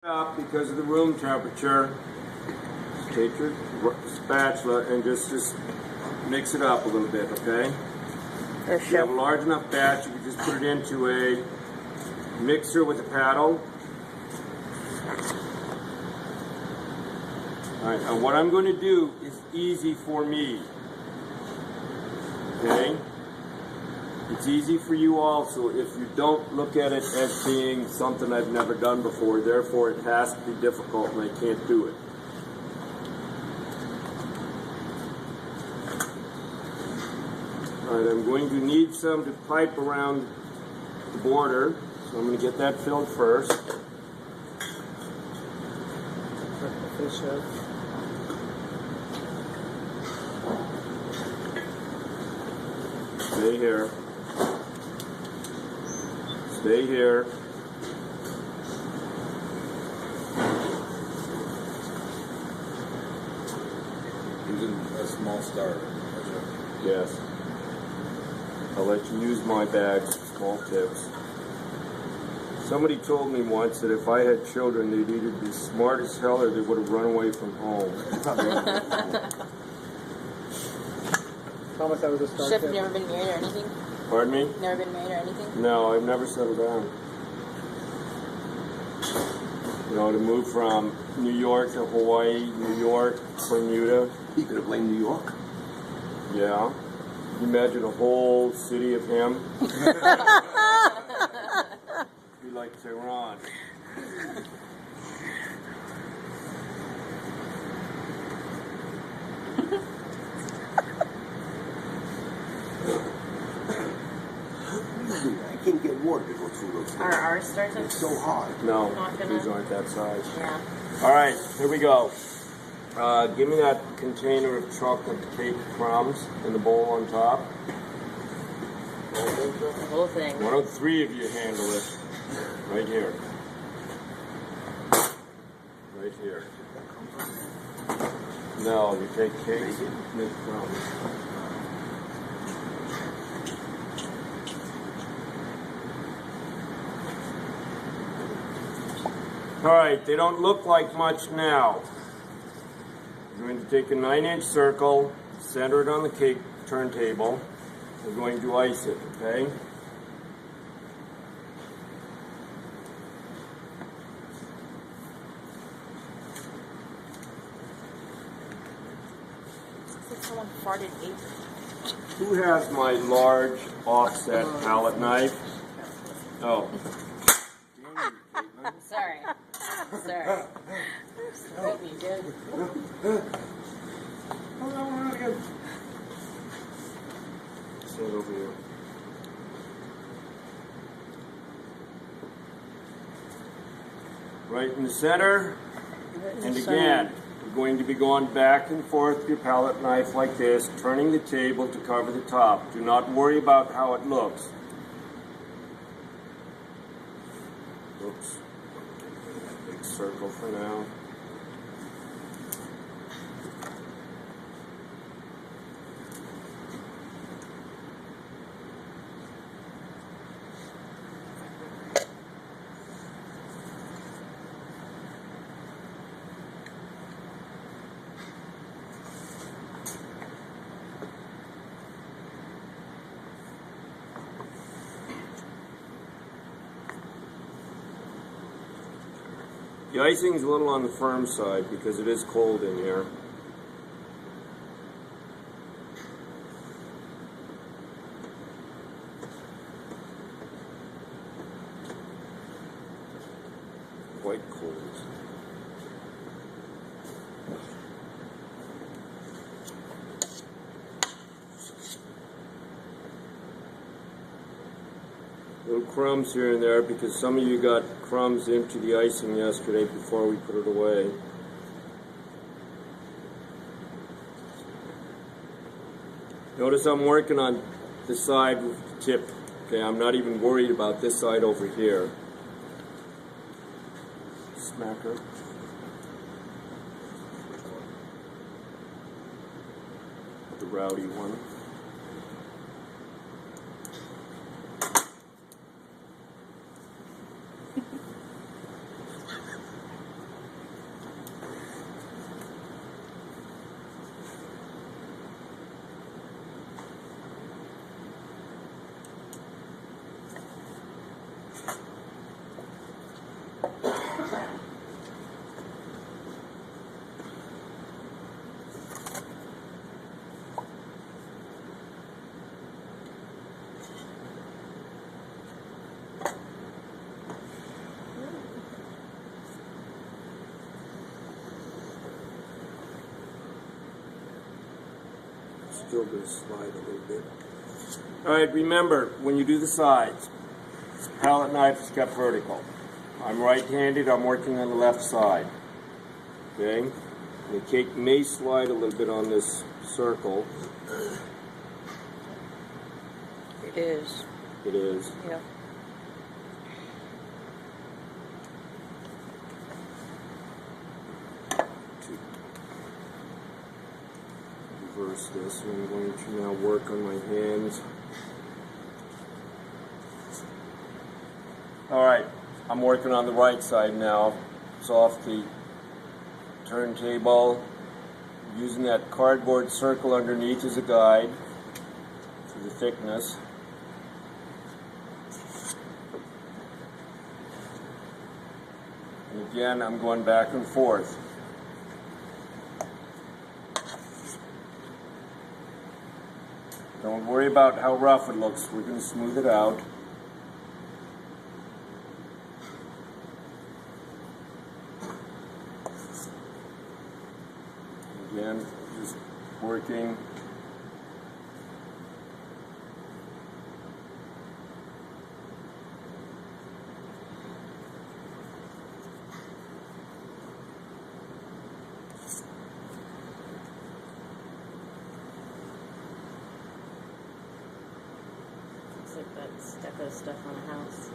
Up because of the room temperature. Just take your spatula and just mix it up a little bit, okay? If you have a large enough batch, you can just put it into a mixer with a paddle. Alright, now what I'm going to do is easy for me. Okay? It's easy for you also if you don't look at it as being something I've never done before, therefore it has to be difficult and I can't do it. Alright, I'm going to need some to pipe around the border, so I'm going to get that filled first. Stay here. Stay here. Using a small starter. Yes. I'll let you use my bags, small tips. Somebody told me once that if I had children, they'd either be smart as hell or they would have run away from home. Thomas, that was a start. Chef, never been married or anything? Pardon me? Never been married or anything? No, I've never settled down. You know, to move from New York to Hawaii, New York, Bermuda. He could have blamed New York. Yeah. Can you imagine a whole city of him? Be like Tehran. I can't get water to go through those things. Are ours starts It's so hard. No, Not gonna- these aren't that size. Yeah. All right, here we go. Give me that container of chocolate cake crumbs in the bowl on top. The whole thing. Why don't three of you handle it? Right here. Right here. No, you take cakes and make crumbs. All right, they don't look like much now. We're going to take a 9-inch circle, center it on the cake turntable. We're going to ice it, okay? Looks like someone farted eight. Who has my large offset palette knife? Oh. Sorry. Sorry. Make me good. Set it over here. Right in the center. And again, we're going to be going back and forth with your palette knife like this, turning the table to cover the top. Do not worry about how it looks. Oops. Big circle for now. The icing is a little on the firm side because it is cold in here. Quite cold. Little crumbs here and there because some of you got crumbs into the icing yesterday before we put it away. Notice I'm working on the side with the tip. Okay, I'm not even worried about this side over here. Smacker. The rowdy one. Still going to slide a little bit. All right, remember, when you do the sides, this palette knife is kept vertical. I'm right-handed, I'm working on the left side. Okay? The cake may slide a little bit on this circle. It is. It is. Yep. Reverse this, and I'm going to now work on my hands. Alright, I'm working on the right side now. It's off the turntable. Using that cardboard circle underneath as a guide for the thickness. And again, I'm going back and forth. Don't worry about how rough it looks. We're going to smooth it out. Again, just working. It's like that stucco stuff on a house.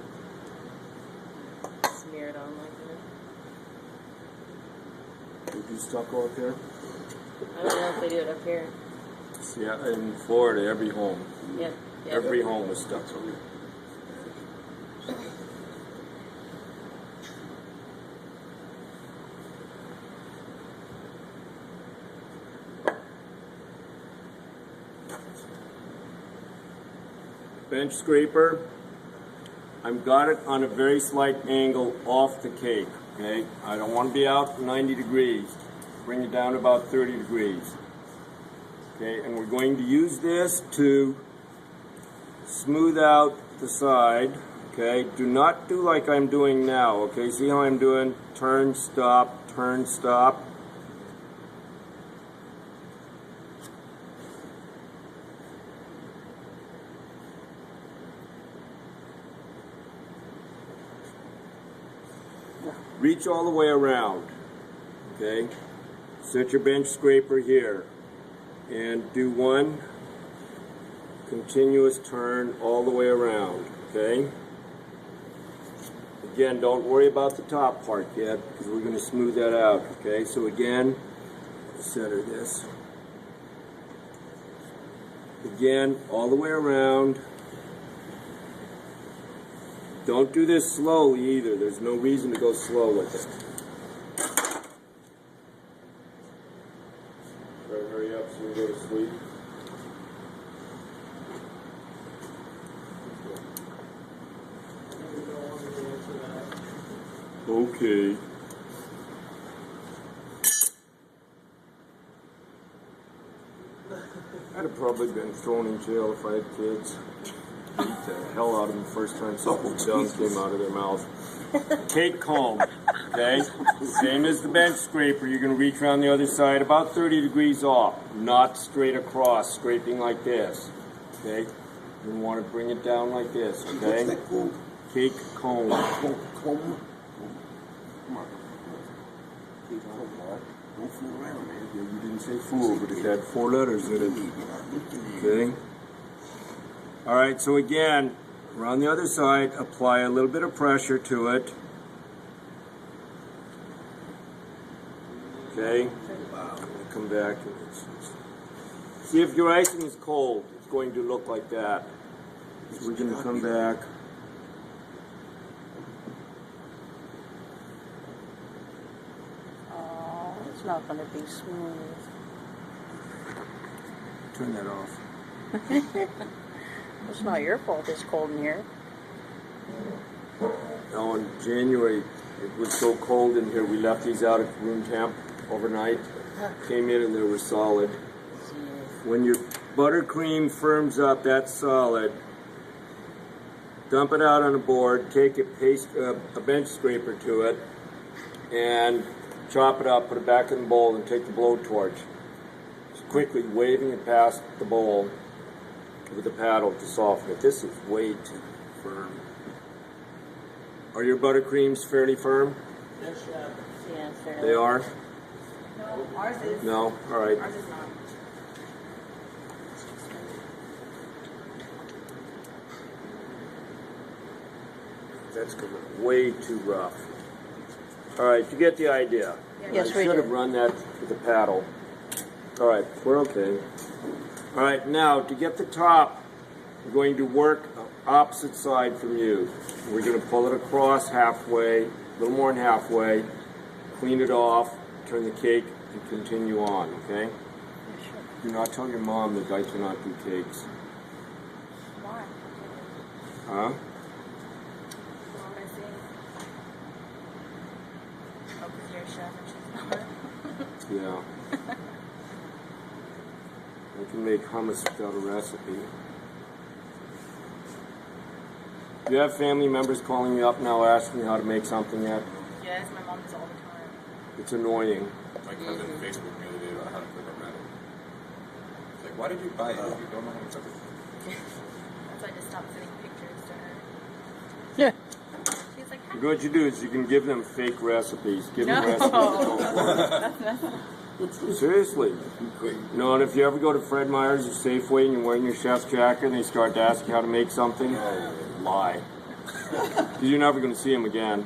Smear it on like that. Did you stucco up there? I don't know if they do it up here. Yeah, in Florida, every home. Yep. Yep. Every home is stucco. Bench scraper. I've got it on a very slight angle off the cake. Okay, I don't want to be out 90 degrees. Bring it down about 30 degrees. Okay, and we're going to use this to smooth out the side. Okay, do not do like I'm doing now. Okay, see how I'm doing? Turn, stop, turn, stop. Reach all the way around. Okay, set your bench scraper here and do one continuous turn all the way around. Okay, again, don't worry about the top part yet because we're going to smooth that out. Okay, so again, center this again all the way around. Don't do this slowly either. There's no reason to go slow with it. Hurry up so we go to sleep. Okay. I'd have probably been thrown in jail if I had kids. Beat the hell out of them the first time something dumb came out of their mouth. Cake comb, okay? Same as the bench scraper. You're going to reach around the other side about 30 degrees off, not straight across, scraping like this, okay? You want to bring it down like this, okay? Cake comb. Comb. Come on. Cake comb, boy. Don't fool around, man. Yeah, you didn't say fool, but it had 4 letters in it, okay? All right, so again, around the other side, apply a little bit of pressure to it. Okay, come back. See if your icing is cold, it's going to look like that. So we're going to come back. Oh, it's not going to be smooth. Turn that off. It's not your fault it's cold in here. Now in January, it was so cold in here, we left these out at room temp overnight. Came in and they were solid. When your buttercream firms up, that's solid. Dump it out on a board, take a bench scraper to it, and chop it up, put it back in the bowl, and take the blowtorch. quickly waving it past the bowl with the paddle to soften it. This is way too firm. Are your buttercreams fairly firm? Yeah, fairly. They are? No, ours is. No? All right. Ours is not. That's coming way too rough. All right, you get the idea. Yes, I we should do. have run that with the paddle. All right, we're okay. All right, now to get the top, we're going to work opposite side from you. We're going to pull it across halfway, a little more than halfway, clean it off, turn the cake, and continue on, okay? Do not tell your mom that I cannot do cakes. Why? Huh? Why would I say? Oh, because you're a chef and she's not. Yeah. I can make hummus without a recipe. Do you have family members calling you up now asking you how to make something yet? Yes, my mom does all the time. It's annoying. My cousin Facebooked me the other day about how to cook a rabbit. It's like, why did you buy it if you don't know how to cook it? That's why I just stopped sending pictures to her. Yeah. She's like, What you do is you can give them fake recipes. Give them recipes. Seriously. No, and if you ever go to Fred Meyer's or Safeway and you're wearing your chef's jacket and they start to ask you how to make something, lie. Because you're never going to see them again.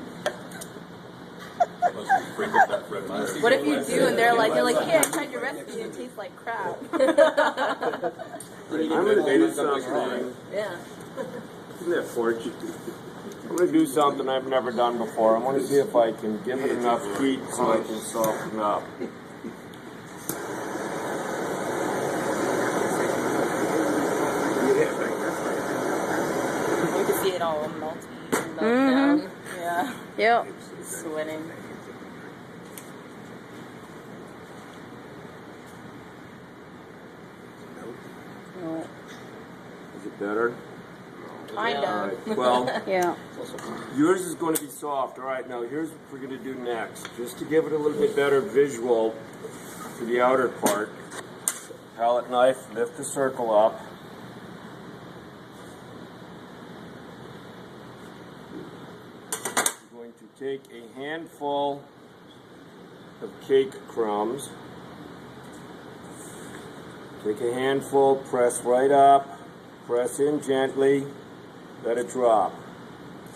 what if you do and they're like, hey, I tried your recipe and it tastes like crap. I'm going to do something. Yeah. Isn't that fortune? I'm going to do something I've never done before. I want to see if I can give it enough heat so I can soften up. You can see it all melt down. Yeah. Yep. Sweating. No. Is it better? Kinda. All right. Well, Yeah. yours is going to be soft. All right, now here's what we're going to do next. Just to give it a little bit better visual for the outer part. Palette knife, lift the circle up. We're going to take a handful of cake crumbs. Take a handful, press right up, press in gently, let it drop.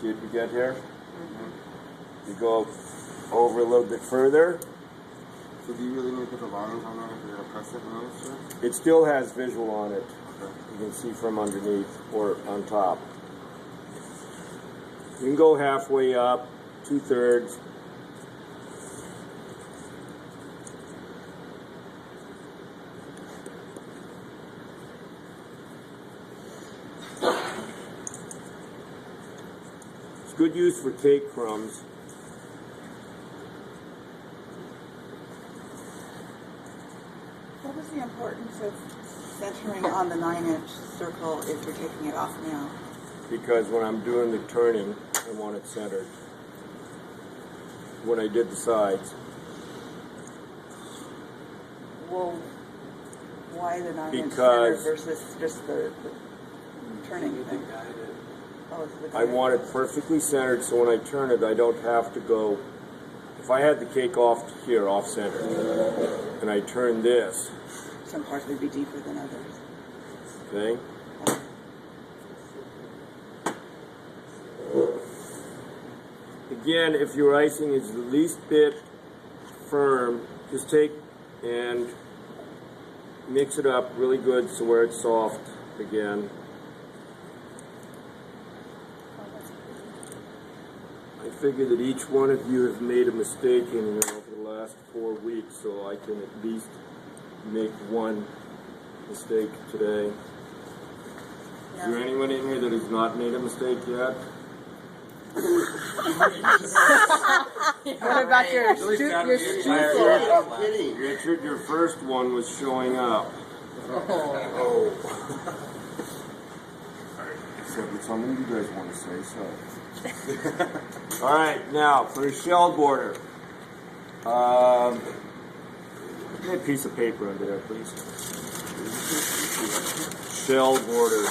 See what you get here? You go over a little bit further. So do you really need to put the lines on that if you're gonna press it and all this stuff? It still has visual on it. Okay. You can see from underneath or on top. You can go halfway up, 2/3. It's good use for cake crumbs. What was the importance of centering on the 9-inch circle if you're taking it off now? Because when I'm doing the turning, I want it centered. When I did the sides, Well, why the 9-inch Because- center versus just the turning thing? Oh, it's the I want it perfectly centered so when I turn it, I don't have to go. If I had the cake off here, off center, and I turn this, Some parts would be deeper than others. okay? Again, if your icing is the least bit firm, just take and mix it up really good so where it's soft again. I figure that each one of you has made a mistake in here over the last 4 weeks, so I can at least make one mistake today. Is there anyone in here that has not made a mistake yet? What about your streusel? Richard, your first one was showing up. Oh. So if it's something you guys want to say, so. All right, now for the shell border. Get a piece of paper under there, please. Shell border.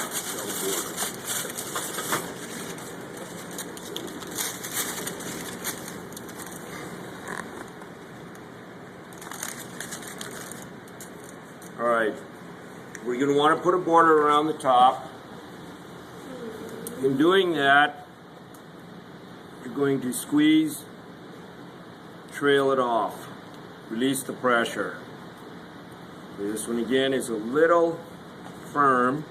All right. We're going to want to put a border around the top. In doing that, you're going to squeeze, trail it off, release the pressure. This one again is a little firm,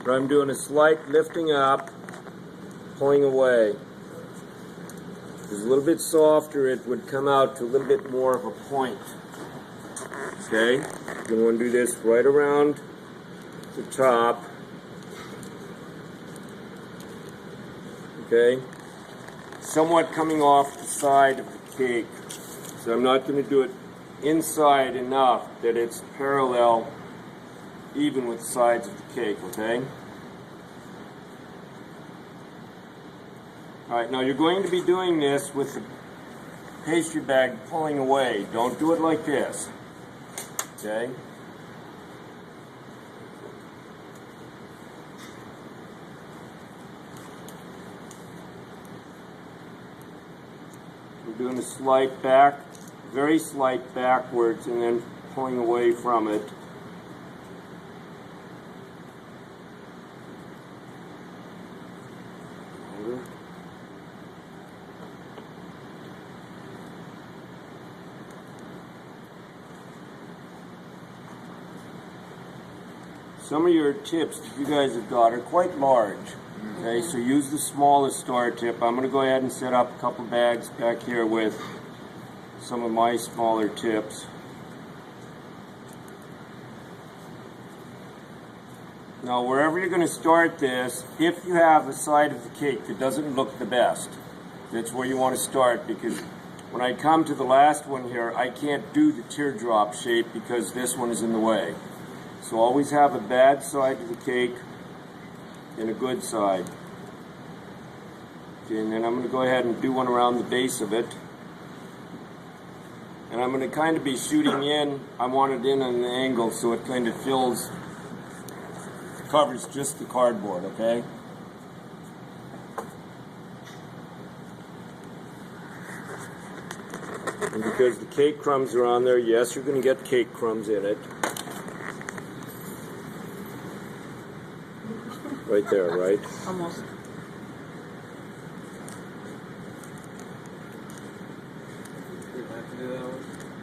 but I'm doing a slight lifting up, pulling away. If it was a little bit softer, it would come out to a little bit more of a point. Okay, you're going to want to do this right around the top. Okay, somewhat coming off the side of the cake. So I'm not going to do it inside enough that it's parallel even with the sides of the cake, okay? Alright, now you're going to be doing this with the pastry bag pulling away. Don't do it like this, okay? We're doing a slight back, very slight backwards, and then pulling away from it. Some of your tips that you guys have got are quite large. Okay, so use the smallest star tip. I'm going to go ahead and set up a couple bags back here with some of my smaller tips. Now, wherever you're going to start this, if you have a side of the cake that doesn't look the best, that's where you want to start, because when I come to the last one here, I can't do the teardrop shape because this one is in the way. So always have a bad side of the cake and a good side. Okay, and then I'm going to go ahead and do one around the base of it. And I'm going to kind of be shooting in. I want it in on an angle so it kind of covers just the cardboard, okay? And because the cake crumbs are on there, yes, you're going to get cake crumbs in it. Right there, right? Almost.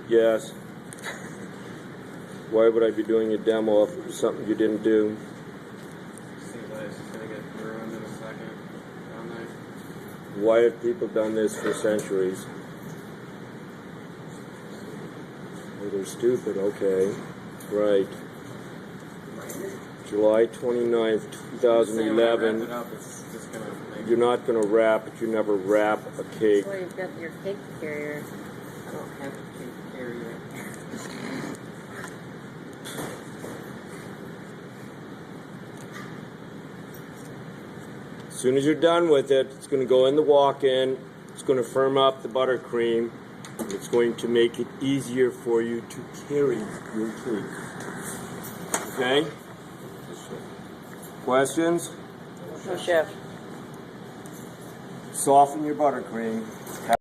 Yes. Why would I be doing a demo of something you didn't do? Seems like it's just gonna get ruined in a second. Down there. Why have people done this for centuries? Oh, they're stupid, okay. Right. July 29th, 2011. Wrap it up, it's just gonna make You're not going to wrap it. You never wrap a cake. Well, you've got your cake carrier. I don't have a cake carrier. As soon as you're done with it, it's going to go in the walk-in. It's going to firm up the buttercream. It's going to make it easier for you to carry your cake. Okay? Questions? No, chef. Soften your buttercream.